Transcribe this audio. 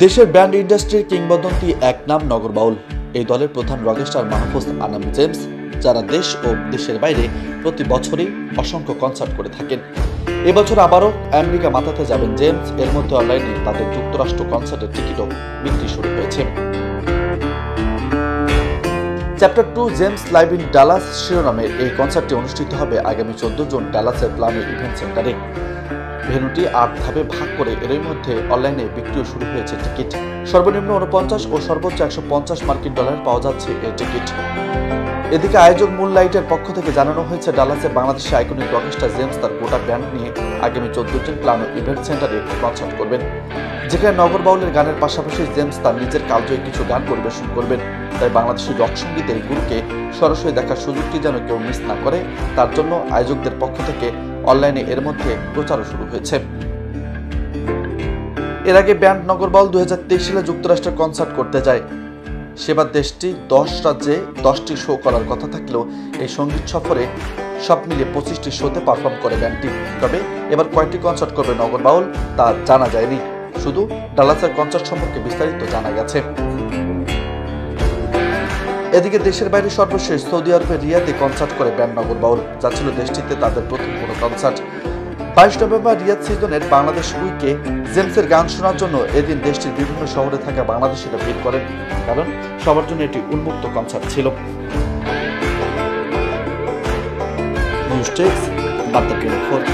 দেশের ব্যান্ড ইন্ডাস্ট্রির কিংবদন্তি এক নাম নগর বাউল। এই দলের প্রধান রকস্টার মাহফুজ আনাম জেমস, যারা দেশ ও দেশের বাইরে প্রতি বছরই অসংখ্য কনসার্ট করে থাকেন। এবছর আবারও আমেরিকা মাতাতে যাবেন জেমস। এর মধ্যে অনলাইনে তাদের যুক্তরাষ্ট্র কনসার্টের টিকিটও বিক্রি শুরু হয়েছে। Chapter 2 James live in Dallas শিরোনামে এই কনসার্টটি অনুষ্ঠিত হবে আগামী 14 জুন ডালাসের প্লামে ইভেন্ট সেন্টারে। ভেন্যুটি 8 ধাপে ভাগ করে এর মধ্যে অনলাইনে বিক্রিও শুরু হয়েছে টিকিট। সর্বনিম্ন 49 ও সর্বোচ্চ $150 মার্কিন পাওয়া যাচ্ছে এই টিকিট। এদিকে আয়োজক মুনলাইটের পক্ষ থেকে জানানো হয়েছে, ডালাসে বাংলাদেশের আইকনিক রকস্টার জেমস তার গোটা ব্যান্ড নিয়ে আগামী 14 জুন প্লানো ইভেন্ট সেন্টারে কনসার্ট করবেন, যেখানে নগর বাউলের গানের পাশাপাশি জেমস তার নিজের কালজয়ী কিছু গান পরিবেশন করবেন। তাই বাংলাদেশের রক সঙ্গীতের গুরুকে সরাসরি দেখার সুযোগটি যেন কেউ মিস না করে, তার জন্য আয়োজকদের পক্ষ থেকে অনলাইনে এর মধ্যে প্রচারও শুরু হয়েছে। এর আগে ব্যান্ড নগর বাউল 2023 সালে যুক্তরাষ্ট্রে কনসার্ট করতে যায়। সেবার দেশটি 10 রাজ্যে 10টি শো করার কথা থাকলেও এই সঙ্গীত সফরে সব মিলিয়ে 25টি শোতে পারফর্ম করে ব্যান্ডটি। তবে এবার কয়েকটি কনসার্ট করবে নগর বাউল তা জানা যায়নি, শুধু ডালাসের কনসার্ট সম্পর্কে বিস্তারিত জানা গেছে। এদিকে দেশের বাইরে সর্বশেষ সৌদি আরবের রিয়াদে কনসার্ট করে ব্যান্ড নগর বাউল, যা ছিল দেশটিতে তাদের প্রথম কোনো কনসার্ট। 22 নভেম্বর রিয়াদ সিজনের বাংলাদেশ উইকে জেমসের গান শোনার জন্য এদিন দেশটির বিভিন্ন শহরে থাকা বাংলাদেশিরা ভিড় করেন, কারণ সবার জন্য এটি উন্মুক্ত কনসার্ট ছিল। নিউজ ডেস্ক, বার্তা 24।